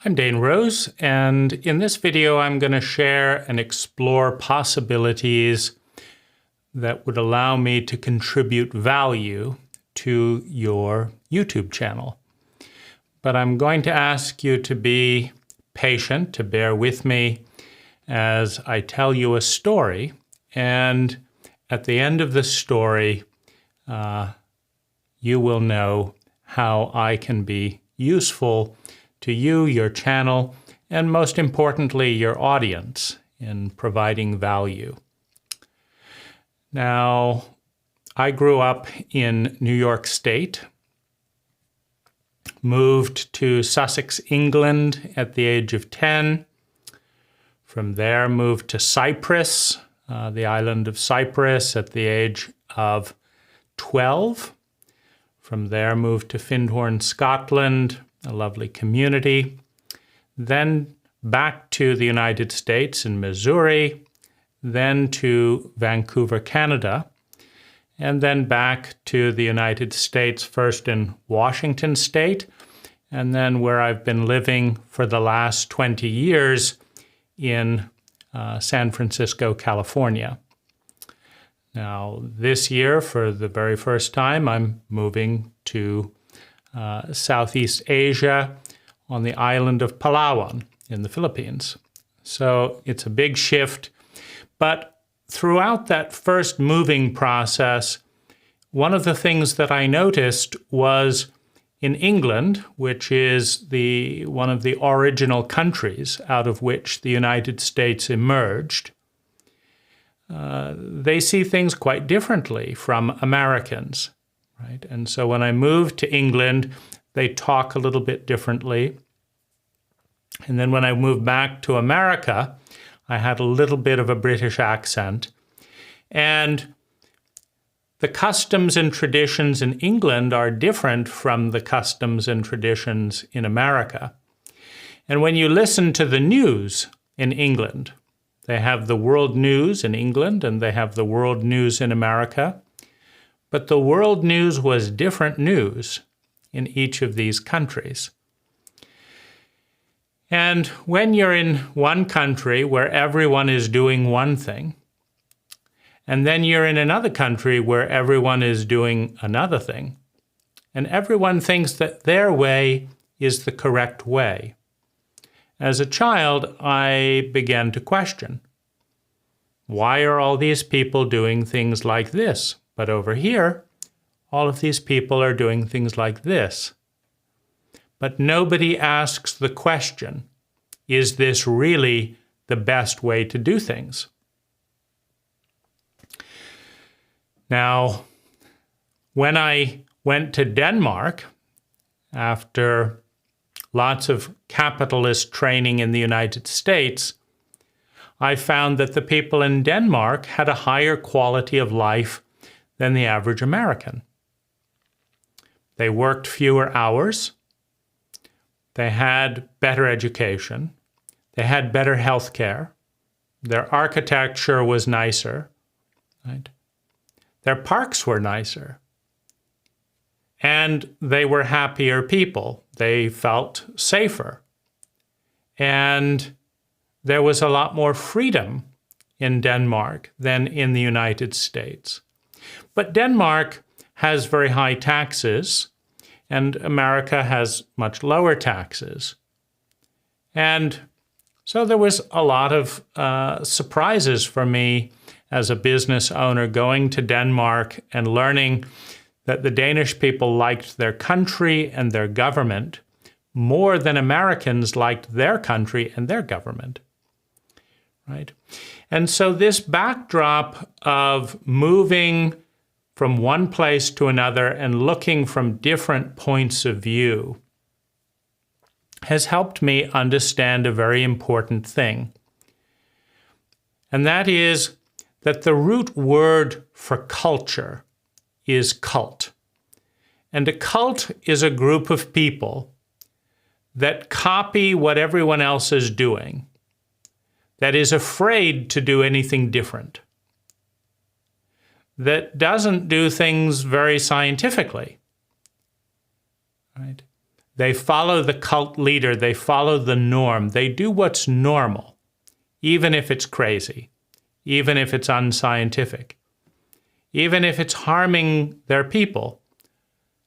I'm Dane Rose, and in this video I'm going to share and explore possibilities that would allow me to contribute value to your YouTube channel. But I'm going to ask you to be patient, to bear with me as I tell you a story, and at the end of the story you will know how I can be useful to you, your channel, and most importantly, your audience in providing value. Now, I grew up in New York State, moved to Sussex, England at the age of 10. From there, moved to Cyprus, the island of Cyprus, at the age of 12. From there, moved to Findhorn, Scotland, a lovely community. Then back to the United States in Missouri, then to Vancouver, Canada, and then back to the United States, first in Washington State, and then where I've been living for the last 20 years in San Francisco, California. Now, this year, for the very first time, I'm moving to Southeast Asia on the island of Palawan in the Philippines. So it's a big shift. But throughout that first moving process, one of the things that I noticed was in England, which is one of the original countries out of which the United States emerged, they see things quite differently from Americans. Right? And so when I moved to England, they talk a little bit differently. And then when I moved back to America, I had a little bit of a British accent. And the customs and traditions in England are different from the customs and traditions in America. And when you listen to the news in England, they have the world news in England and they have the world news in America. But the world news was different news in each of these countries. And when you're in one country where everyone is doing one thing, and then you're in another country where everyone is doing another thing, and everyone thinks that their way is the correct way, as a child, I began to question, why are all these people doing things like this? But over here, all of these people are doing things like this. But nobody asks the question, is this really the best way to do things? Now, when I went to Denmark, after lots of capitalist training in the United States, I found that the people in Denmark had a higher quality of life than the average American. They worked fewer hours. They had better education. They had better health care. Their architecture was nicer. Right? Their parks were nicer. And they were happier people. They felt safer. And there was a lot more freedom in Denmark than in the United States. But Denmark has very high taxes, and America has much lower taxes. And so there was a lot of surprises for me as a business owner going to Denmark and learning that the Danish people liked their country and their government more than Americans liked their country and their government. Right? And so this backdrop of moving from one place to another and looking from different points of view has helped me understand a very important thing. And that is that the root word for culture is cult. And a cult is a group of people that copy what everyone else is doing, that is afraid to do anything different, that doesn't do things very scientifically, right? They follow the cult leader. They follow the norm. They do what's normal, even if it's crazy, even if it's unscientific, even if it's harming their people.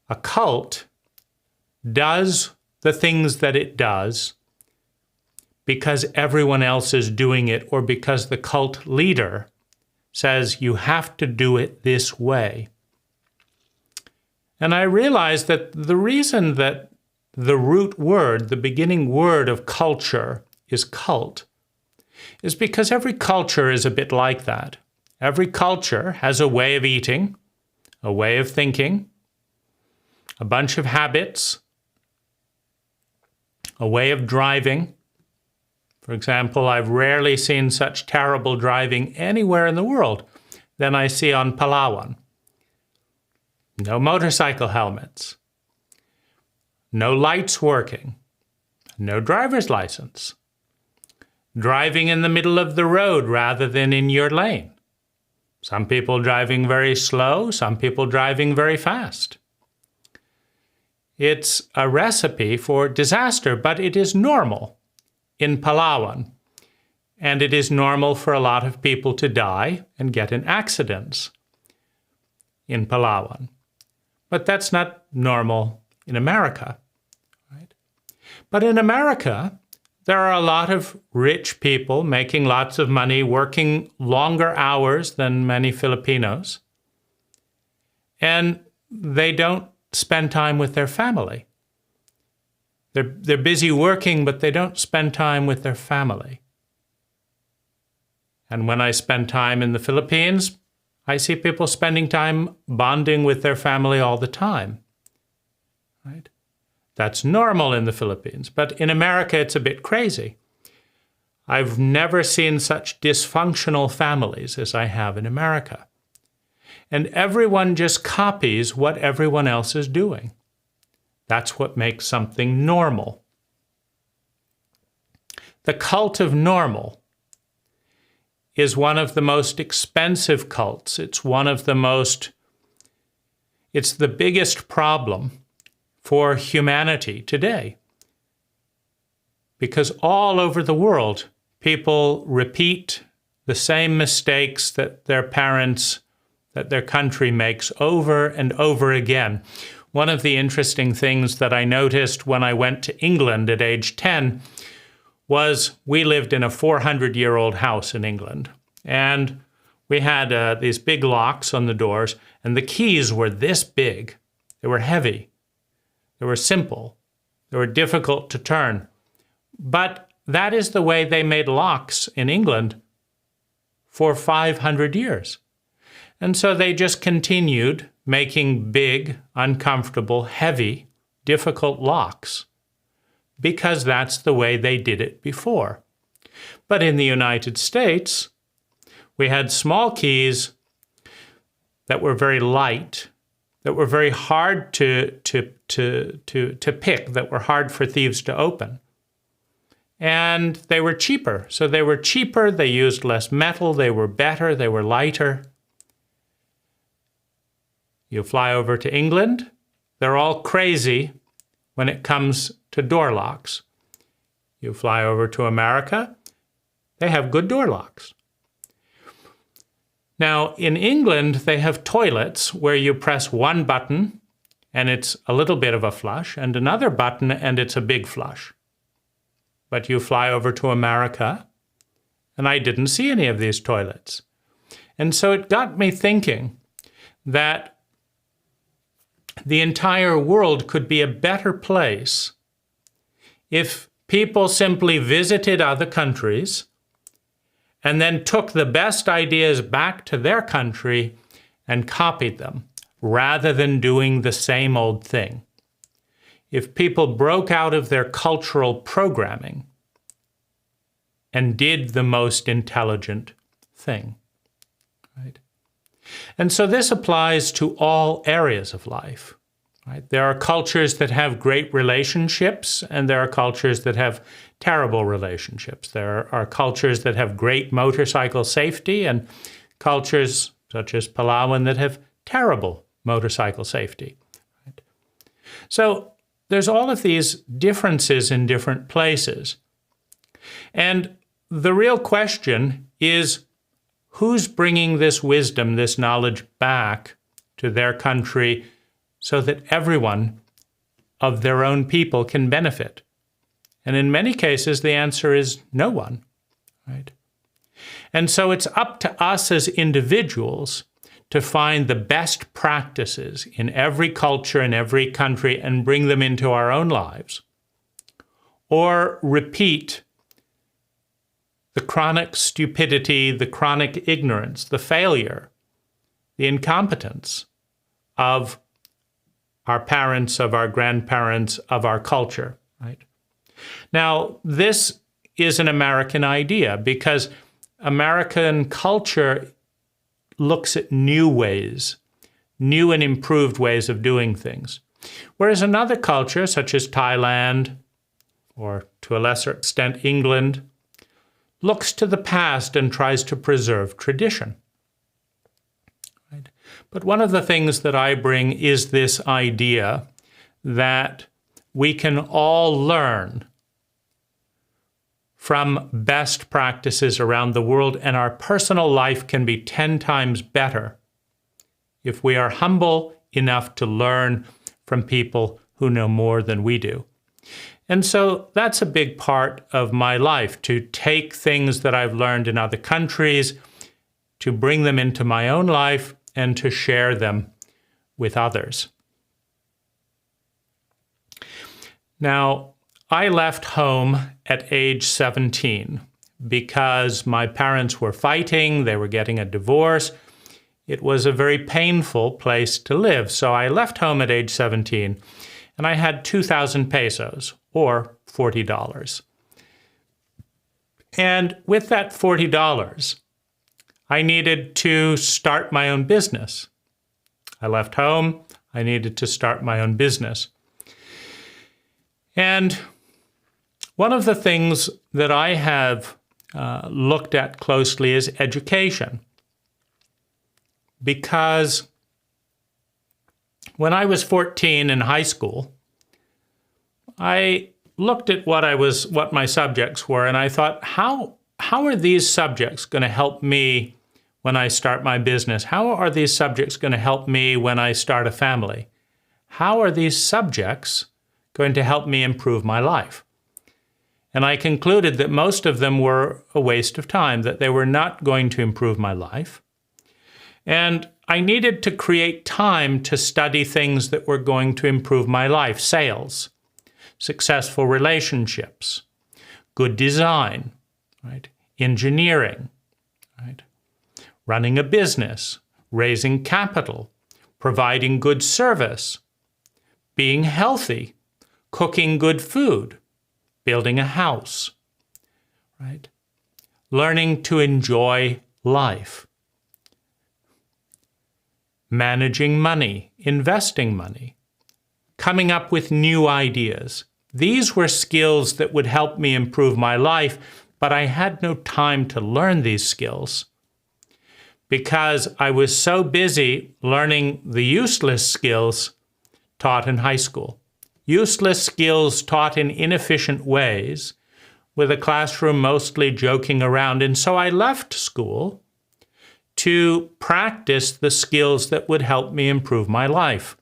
A cult does the things that it does because everyone else is doing it, or because the cult leader says you have to do it this way. And I realized that the reason that the root word, the beginning word of culture, is cult, is because every culture is a bit like that. Every culture has a way of eating, a way of thinking, a bunch of habits, a way of driving. For example, I've rarely seen such terrible driving anywhere in the world than I see on Palawan. No motorcycle helmets, no lights working, no driver's license, driving in the middle of the road rather than in your lane. Some people driving very slow, some people driving very fast. It's a recipe for disaster, but it is normal in Palawan. And it is normal for a lot of people to die and get in accidents in Palawan. But that's not normal in America, right? But in America, there are a lot of rich people making lots of money, working longer hours than many Filipinos. And they don't spend time with their family. They're busy working, but they don't spend time with their family. And when I spend time in the Philippines, I see people spending time bonding with their family all the time. Right? That's normal in the Philippines, but in America it's a bit crazy. I've never seen such dysfunctional families as I have in America. And everyone just copies what everyone else is doing. That's what makes something normal. The cult of normal is one of the most expensive cults. It's the biggest problem for humanity today. Because all over the world, people repeat the same mistakes that their parents, that their country makes over and over again. One of the interesting things that I noticed when I went to England at age 10 was we lived in a 400-year-old house in England. And we had these big locks on the doors, and the keys were this big. They were heavy. They were simple. They were difficult to turn. But that is the way they made locks in England for 500 years. And so they just continued making big, uncomfortable, heavy, difficult locks because that's the way they did it before. But in the United States, we had small keys that were very light, that were very hard to pick, that were hard for thieves to open. And they were cheaper. So they were cheaper, they used less metal, they were better, they were lighter. You fly over to England, they're all crazy when it comes to door locks. You fly over to America, they have good door locks. Now, in England, they have toilets where you press one button and it's a little bit of a flush, and another button and it's a big flush. But you fly over to America, and I didn't see any of these toilets. And so it got me thinking that the entire world could be a better place if people simply visited other countries and then took the best ideas back to their country and copied them, rather than doing the same old thing. If people broke out of their cultural programming and did the most intelligent thing, right? And so this applies to all areas of life, right? There are cultures that have great relationships, and there are cultures that have terrible relationships. There are cultures that have great motorcycle safety, and cultures such as Palawan that have terrible motorcycle safety, right? So there's all of these differences in different places. And the real question is, who's bringing this wisdom, this knowledge back to their country so that everyone of their own people can benefit? And in many cases, the answer is no one, right? And so it's up to us as individuals to find the best practices in every culture, in every country, and bring them into our own lives, or repeat the chronic stupidity, the chronic ignorance, the failure, the incompetence of our parents, of our grandparents, of our culture, right? Now, this is an American idea because American culture looks at new ways, new and improved ways of doing things. Whereas another culture, such as Thailand, or to a lesser extent England, looks to the past and tries to preserve tradition. Right? But one of the things that I bring is this idea that we can all learn from best practices around the world, and our personal life can be 10 times better if we are humble enough to learn from people who know more than we do. And so that's a big part of my life, to take things that I've learned in other countries, to bring them into my own life, and to share them with others. Now, I left home at age 17 because my parents were fighting, they were getting a divorce. It was a very painful place to live. So I left home at age 17, and I had 2,000 pesos, or $40. And with that $40, I needed to start my own business. I left home, I needed to start my own business. And one of the things that I have looked at closely is education. Because when I was 14 in high school, I looked at what my subjects were, and I thought, how are these subjects going to help me when I start my business? How are these subjects going to help me when I start a family? How are these subjects going to help me improve my life? And I concluded that most of them were a waste of time, that they were not going to improve my life. And I needed to create time to study things that were going to improve my life: sales, successful relationships, good design, right? Engineering, right? Running a business, raising capital, providing good service, being healthy, cooking good food, building a house, right? Learning to enjoy life, managing money, investing money, coming up with new ideas. These were skills that would help me improve my life, but I had no time to learn these skills because I was so busy learning the useless skills taught in high school. Useless skills taught in inefficient ways, with a classroom mostly joking around. And so I left school to practice the skills that would help me improve my life.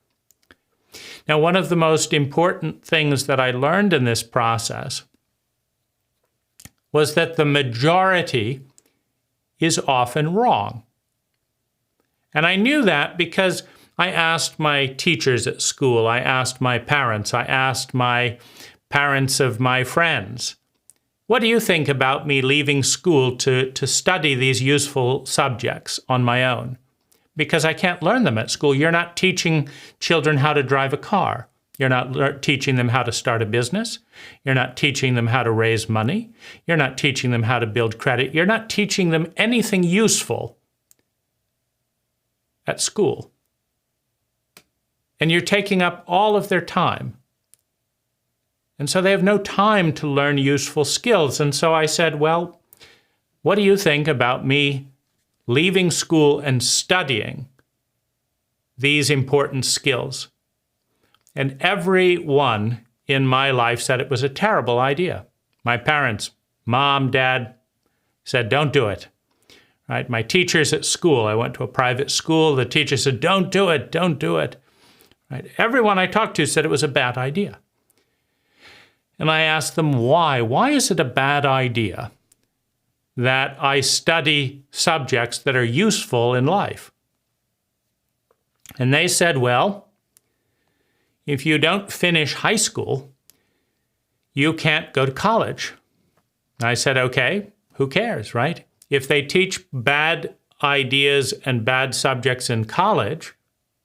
Now, one of the most important things that I learned in this process was that the majority is often wrong. And I knew that because I asked my teachers at school, I asked my parents, I asked my parents of my friends, what do you think about me leaving school to study these useful subjects on my own? Because I can't learn them at school. You're not teaching children how to drive a car. You're not teaching them how to start a business. You're not teaching them how to raise money. You're not teaching them how to build credit. You're not teaching them anything useful at school. And you're taking up all of their time. And so they have no time to learn useful skills. And so I said, well, what do you think about me leaving school and studying these important skills? And everyone in my life said it was a terrible idea. My parents, mom, dad, said, don't do it. Right? My teachers at school, I went to a private school, the teacher said, don't do it, don't do it. Right? Everyone I talked to said it was a bad idea. And I asked them why. Why is it a bad idea that I study subjects that are useful in life? And they said, well, if you don't finish high school, you can't go to college. And I said, okay, who cares, right? If they teach bad ideas and bad subjects in college,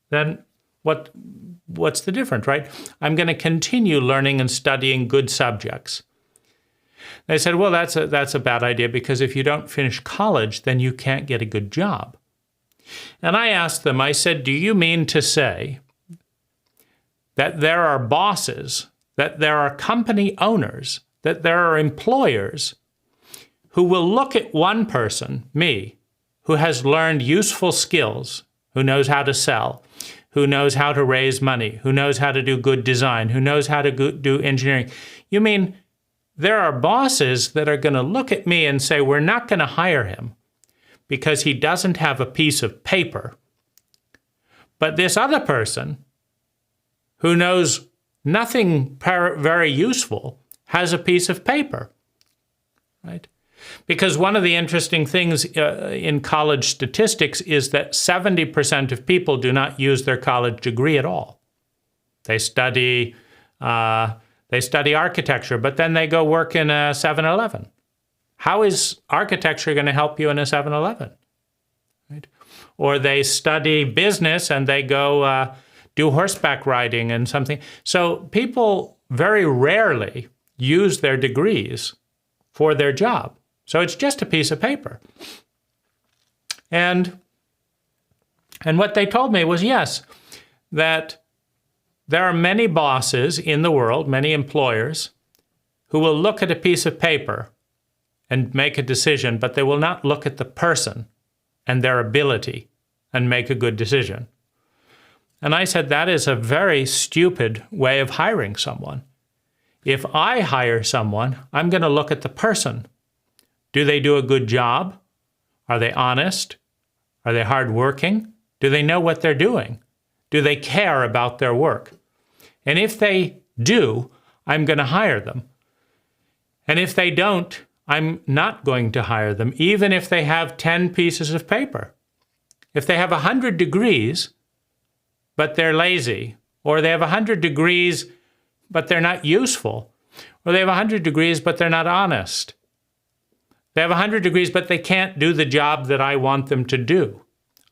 then what's the difference, right? I'm going to continue learning and studying good subjects. They said, well, that's a bad idea because if you don't finish college, then you can't get a good job. And I asked them, I said, do you mean to say that there are bosses, that there are company owners, that there are employers who will look at one person, me, who has learned useful skills, who knows how to sell, who knows how to raise money, who knows how to do good design, who knows how to do engineering. You mean there are bosses that are going to look at me and say, we're not going to hire him because he doesn't have a piece of paper. But this other person who knows nothing very useful has a piece of paper, right? Because one of the interesting things in college statistics is that 70% of people do not use their college degree at all. They study architecture, but then they go work in a 7-Eleven. How is architecture going to help you in a 7-Eleven? Right? Or they study business and they go do horseback riding and something. So people very rarely use their degrees for their job. So it's just a piece of paper. And what they told me was, yes, that there are many bosses in the world, many employers, who will look at a piece of paper and make a decision, but they will not look at the person and their ability and make a good decision. And I said, that is a very stupid way of hiring someone. If I hire someone, I'm going to look at the person. Do they do a good job? Are they honest? Are they hardworking? Do they know what they're doing? Do they care about their work? And if they do, I'm going to hire them. And if they don't, I'm not going to hire them, even if they have 10 pieces of paper. If they have 100 degrees, but they're lazy, or they have 100 degrees, but they're not useful, or they have 100 degrees, but they're not honest. They have 100 degrees, but they can't do the job that I want them to do.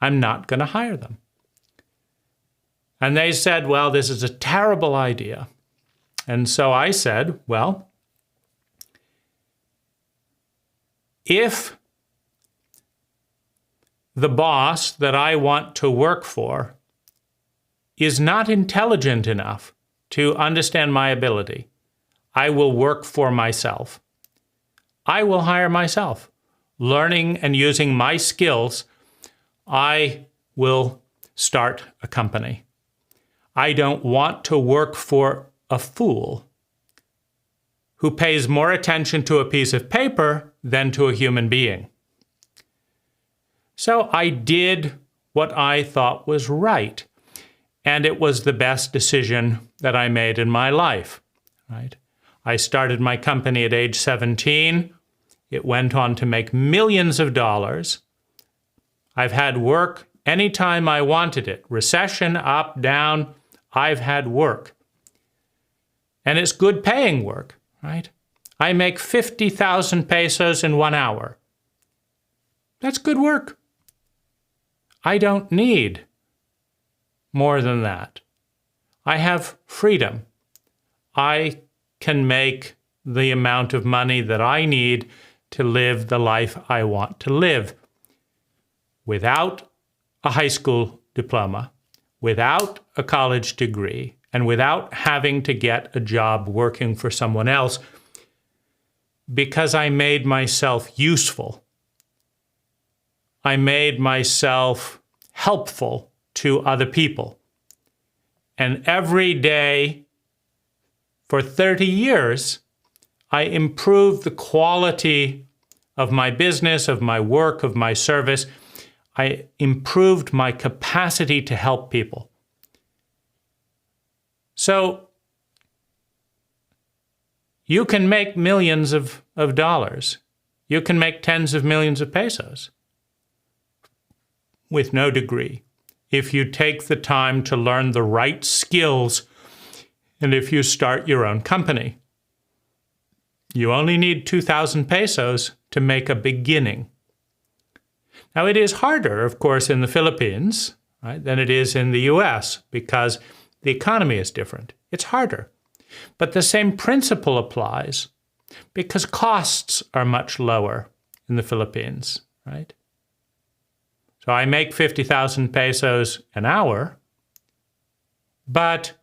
I'm not going to hire them. And they said, well, this is a terrible idea. And so I said, well, if the boss that I want to work for is not intelligent enough to understand my ability, I will work for myself. I will hire myself. Learning and using my skills, I will start a company. I don't want to work for a fool who pays more attention to a piece of paper than to a human being. So I did what I thought was right, and it was the best decision that I made in my life, right? I started my company at age 17. It went on to make millions of dollars. I've had work anytime I wanted it. Recession, up, down, I've had work. And it's good paying work, right? I make 50,000 pesos in 1 hour. That's good work. I don't need more than that. I have freedom. I can make the amount of money that I need to live the life I want to live without a high school diploma, without a college degree, and without having to get a job working for someone else, because I made myself useful. I made myself helpful to other people. And every day for 30 years, I improved the quality of my business, of my work, of my service. I improved my capacity to help people. So you can make millions of dollars. You can make tens of millions of pesos with no degree if you take the time to learn the right skills and if you start your own company. You only need 2,000 pesos to make a beginning. Now, it is harder, of course, in the Philippines, right, than it is in the US because the economy is different. It's harder. But the same principle applies because costs are much lower in the Philippines, right? So I make 50,000 pesos an hour, but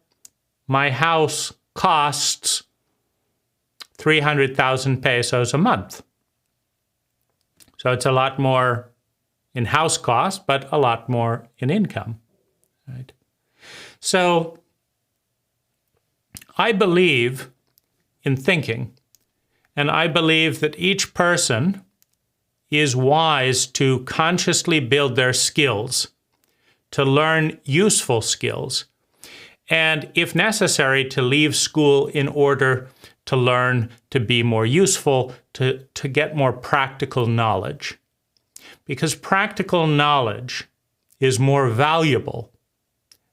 my house costs 300,000 pesos a month. So it's a lot more in house cost, but a lot more in income, right? So I believe in thinking, and I believe that each person is wise to consciously build their skills, to learn useful skills, and if necessary, to leave school in order to learn to be more useful, to get more practical knowledge. Because practical knowledge is more valuable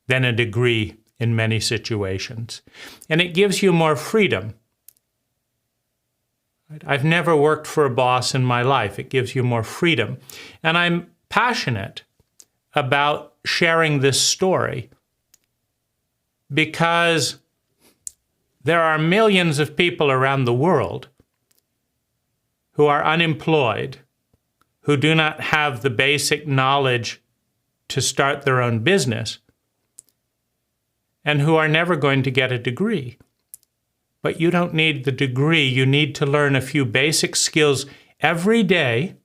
than a degree in many situations. And it gives you more freedom. I've never worked for a boss in my life. It gives you more freedom. And I'm passionate about sharing this story because there are millions of people around the world who are unemployed, who do not have the basic knowledge to start their own business, and who are never going to get a degree. But you don't need the degree. You need to learn a few basic skills every day.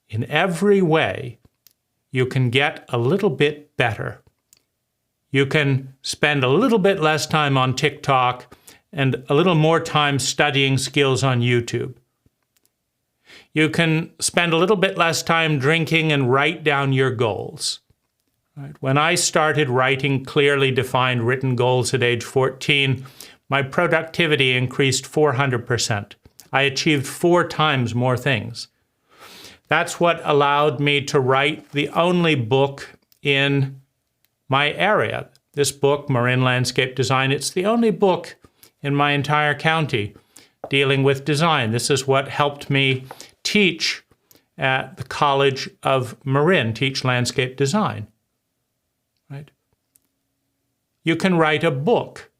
In every way, you can get a little bit better. You can spend a little bit less time on TikTok and a little more time studying skills on YouTube. You can spend a little bit less time drinking and write down your goals. Right? When I started writing clearly defined written goals at age 14, my productivity increased 400%. I achieved 4 times more things. That's what allowed me to write the only book in my area. This book, Marin Landscape Design, it's the only book in my entire county dealing with design. This is what helped me teach at the College of Marin, teach landscape design. Right? You can write a book.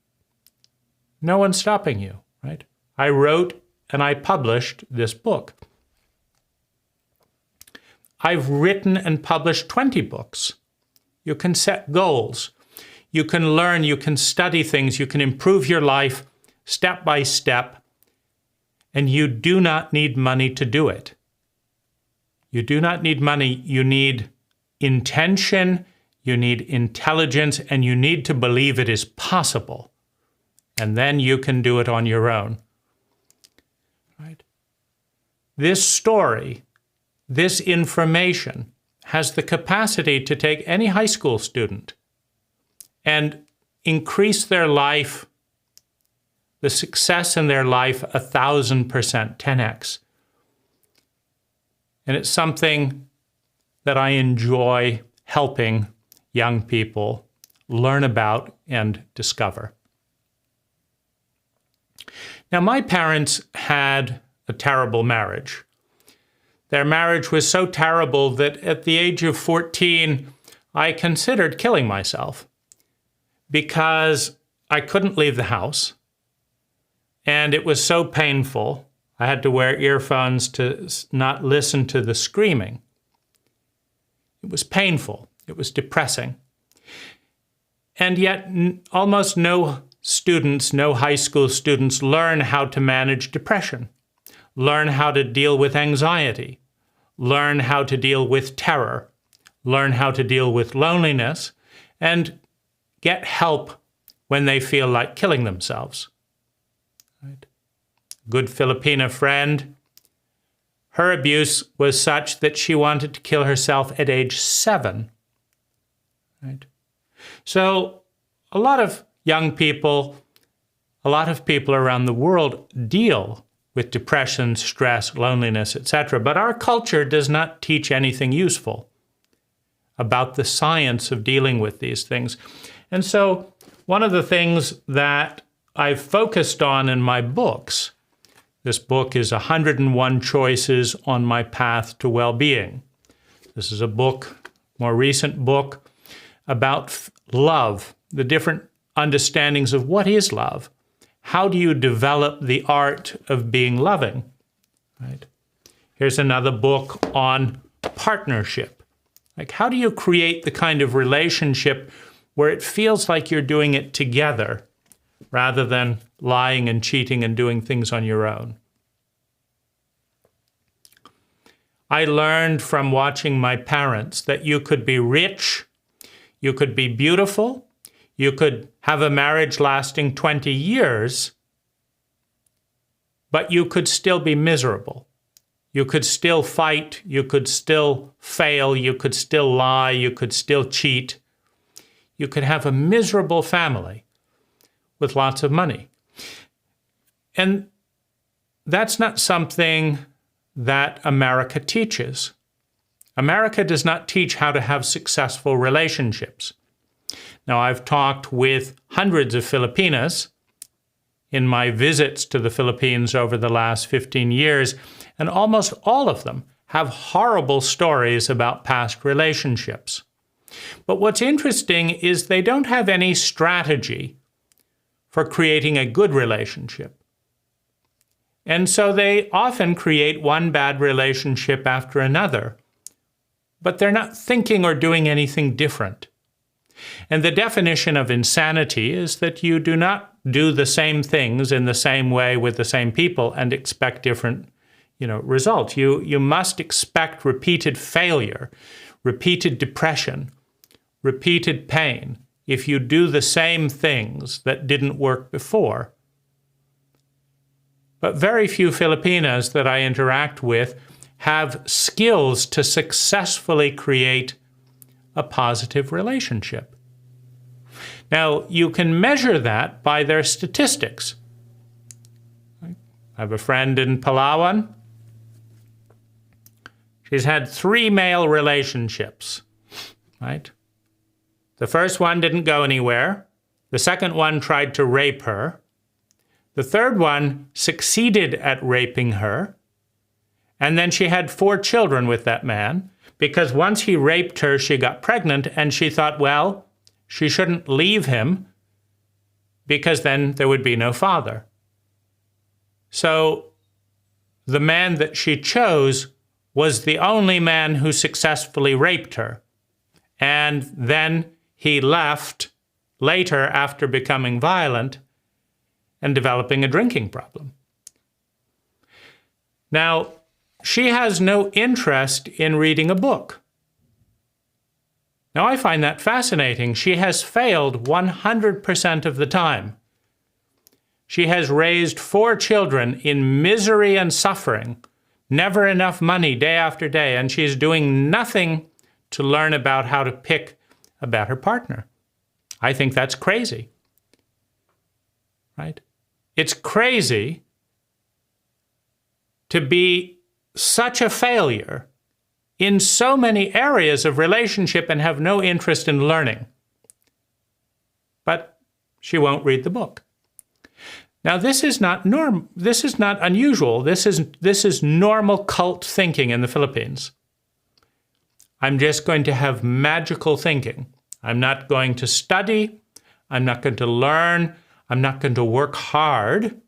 No one's stopping you, right? I wrote and I published this book. I've written and published 20 books. You can set goals. You can learn, you can study things, you can improve your life step by step, and you do not need money to do it. You do not need money. You need intention, you need intelligence, and you need to believe it is possible. And then you can do it on your own. Right? This story, this information, has the capacity to take any high school student and increase their life, the success in their life 1,000%, 10x. And it's something that I enjoy helping young people learn about and discover. Now, my parents had a terrible marriage. Their marriage was so terrible that at the age of 14, I considered killing myself because I couldn't leave the house. And it was so painful. I had to wear earphones to not listen to the screaming. It was painful. It was depressing. And yet almost no students, no high school students, learn how to manage depression, learn how to deal with anxiety, learn how to deal with terror, learn how to deal with loneliness, and get help when they feel like killing themselves. Right? Good Filipina friend, her abuse was such that she wanted to kill herself at age 7. Right? So a lot of young people, a lot of people around the world deal with depression, stress, loneliness, etc. But our culture does not teach anything useful about the science of dealing with these things. And so one of the things that I've focused on in my books, this book is 101 Choices on My Path to Well-Being. This is a book, more recent book, about love, the different understandings of what is love. How do you develop the art of being loving? Right? Here's another book on partnership. Like, how do you create the kind of relationship where it feels like you're doing it together rather than lying and cheating and doing things on your own? I learned from watching my parents that you could be rich, you could be beautiful, you could have a marriage lasting 20 years, but you could still be miserable. You could still fight, you could still fail, you could still lie, you could still cheat. You could have a miserable family with lots of money. And that's not something that America teaches. America does not teach how to have successful relationships. Now, I've talked with hundreds of Filipinas in my visits to the Philippines over the last 15 years, and almost all of them have horrible stories about past relationships. But what's interesting is they don't have any strategy for creating a good relationship. And so they often create one bad relationship after another, but they're not thinking or doing anything different. And the definition of insanity is that you do not do the same things in the same way with the same people and expect different, results. You must expect repeated failure, repeated depression, repeated pain if you do the same things that didn't work before. But very few Filipinas that I interact with have skills to successfully create a positive relationship. Now, you can measure that by their statistics. I have a friend in Palawan. She's had 3 male relationships, right? The first one didn't go anywhere. The second one tried to rape her. The third one succeeded at raping her. And then she had 4 children with that man, because once he raped her, she got pregnant, and she thought, well, she shouldn't leave him because then there would be no father. So the man that she chose was the only man who successfully raped her. And then he left later after becoming violent and developing a drinking problem. Now, she has no interest in reading a book. Now, I find that fascinating. She has failed 100% of the time. She has raised 4 children in misery and suffering, never enough money day after day, and she's doing nothing to learn about how to pick a better partner. I think that's crazy, right? It's crazy to be such a failure in so many areas of relationship and have no interest in learning. But she won't read the book. Now, this is not unusual. This is normal cult thinking in the Philippines. I'm just going to have magical thinking. I'm not going to study. I'm not going to learn. I'm not going to work hard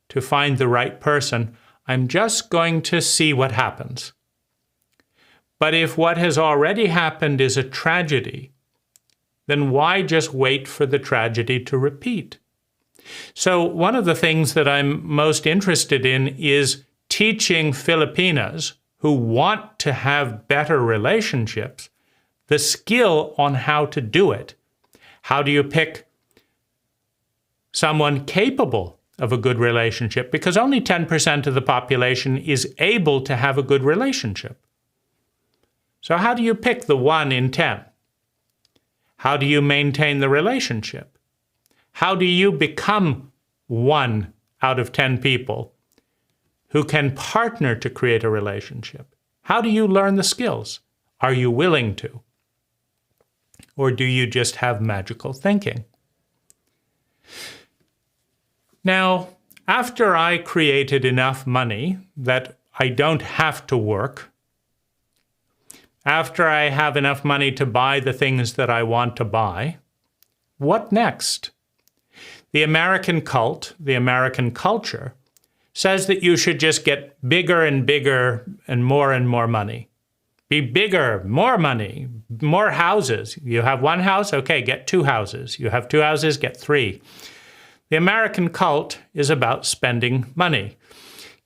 to find the right person. I'm just going to see what happens. But if what has already happened is a tragedy, then why just wait for the tragedy to repeat? So one of the things that I'm most interested in is teaching Filipinas who want to have better relationships the skill on how to do it, How do you pick someone capable of a good relationship? Because only 10% of the population is able to have a good relationship. So how do you pick the 1 in 10? How do you maintain the relationship? How do you become 1 out of 10 people who can partner to create a relationship? How do you learn the skills? Are you willing to? Or do you just have magical thinking? Now, after I created enough money that I don't have to work, after I have enough money to buy the things that I want to buy, what next? The American cult, the American culture, says that you should just get bigger and bigger and more money. Be bigger, more money, more houses. You have 1 house? Okay, get 2 houses. You have 2 houses? Get 3. The American cult is about spending money.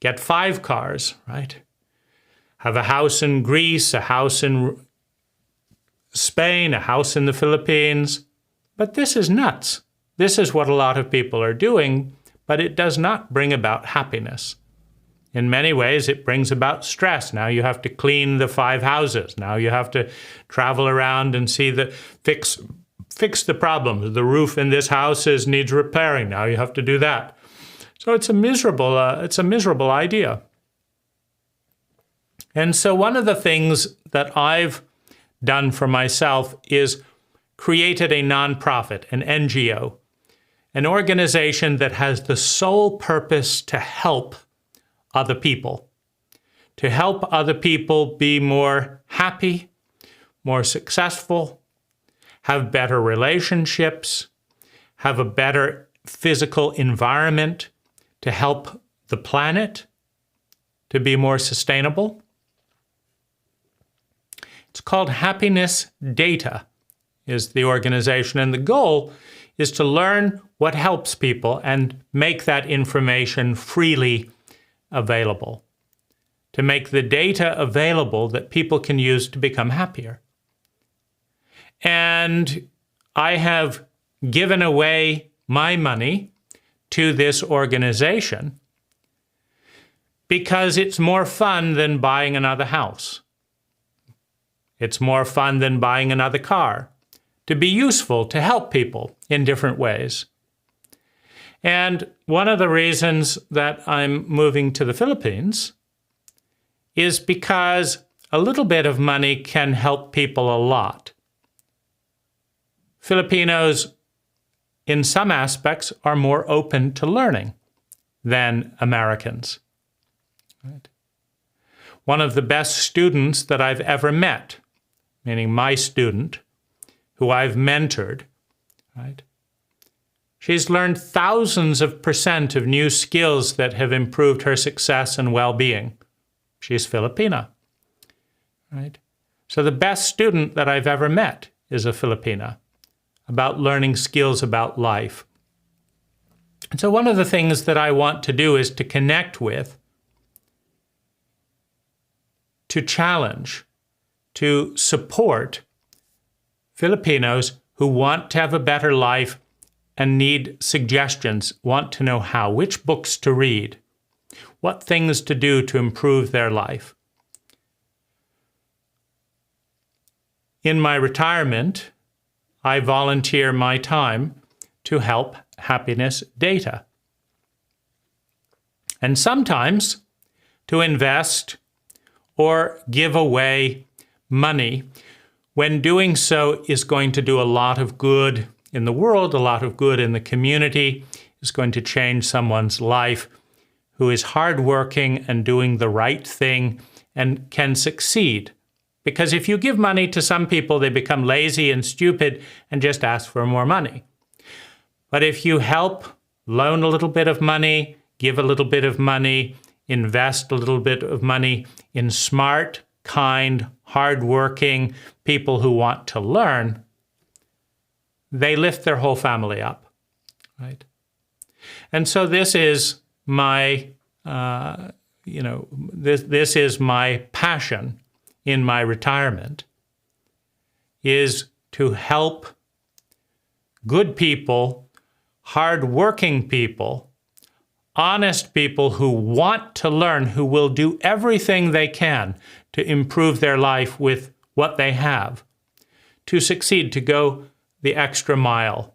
Get 5 cars, right? Have a house in Greece, a house in Spain, a house in the Philippines. But this is nuts. This is what a lot of people are doing, but it does not bring about happiness. In many ways, it brings about stress. Now you have to clean the 5 houses. Now you have to travel around and see fix the problems. The roof in this house needs repairing. Now you have to do that. So it's a miserable idea. And so one of the things that I've done for myself is created a nonprofit, an NGO, an organization that has the sole purpose to help other people, to help other people be more happy, more successful, have better relationships, have a better physical environment, to help the planet to be more sustainable. It's called Happiness Data, is the organization, and the goal is to learn what helps people and make that information freely available, to make the data available that people can use to become happier. And I have given away my money to this organization because it's more fun than buying another house. It's more fun than buying another car, to be useful, to help people in different ways. And one of the reasons that I'm moving to the Philippines is because a little bit of money can help people a lot. Filipinos, in some aspects, are more open to learning than Americans. Right? One of the best students that I've ever met, meaning my student, who I've mentored, right? She's learned thousands of % of new skills that have improved her success and well-being. She's Filipina, right? So the best student that I've ever met is a Filipina, about learning skills about life. And so one of the things that I want to do is to connect with, to challenge, to support Filipinos who want to have a better life and need suggestions, want to know how, which books to read, what things to do to improve their life. In my retirement, I volunteer my time to help Happiness Data. And sometimes to invest or give away money when doing so is going to do a lot of good in the world, a lot of good in the community, is going to change someone's life who is hardworking and doing the right thing and can succeed. Because if you give money to some people, they become lazy and stupid and just ask for more money. But if you help loan a little bit of money, give a little bit of money, invest a little bit of money in smart, kind, hardworking people who want to learn, they lift their whole family up, right? And so this is my, this is my passion in my retirement, is to help good people, hardworking people, honest people who want to learn, who will do everything they can to improve their life with what they have, to succeed, to go the extra mile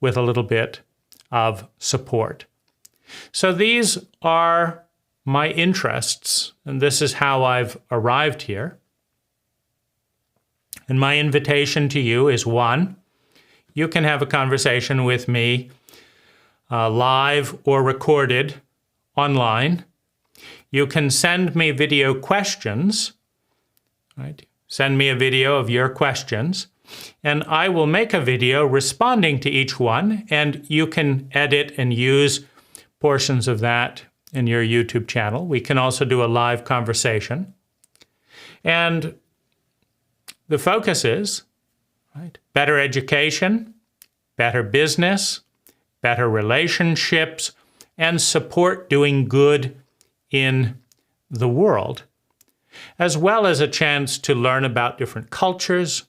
with a little bit of support. So these are my interests, and this is how I've arrived here. And my invitation to you is, one, you can have a conversation with me live or recorded online. You can send me video questions, right? Send me a video of your questions, and I will make a video responding to each one, and you can edit and use portions of that in your YouTube channel. We can also do a live conversation. And the focus is, right, better education, better business, better relationships, and support doing good in the world, as well as a chance to learn about different cultures,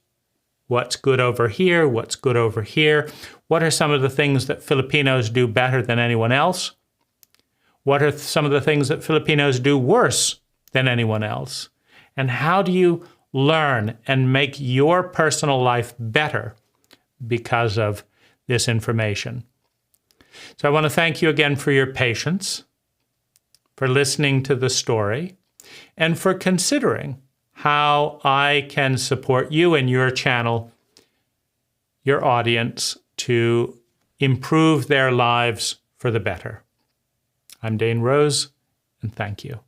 what's good over here, what's good over here, what are some of the things that Filipinos do better than anyone else, what are some of the things that Filipinos do worse than anyone else, and how do you learn and make your personal life better because of this information. So I want to thank you again for your patience, for listening to the story, and for considering how I can support you and your channel, your audience, to improve their lives for the better. I'm Dane Rose, and thank you.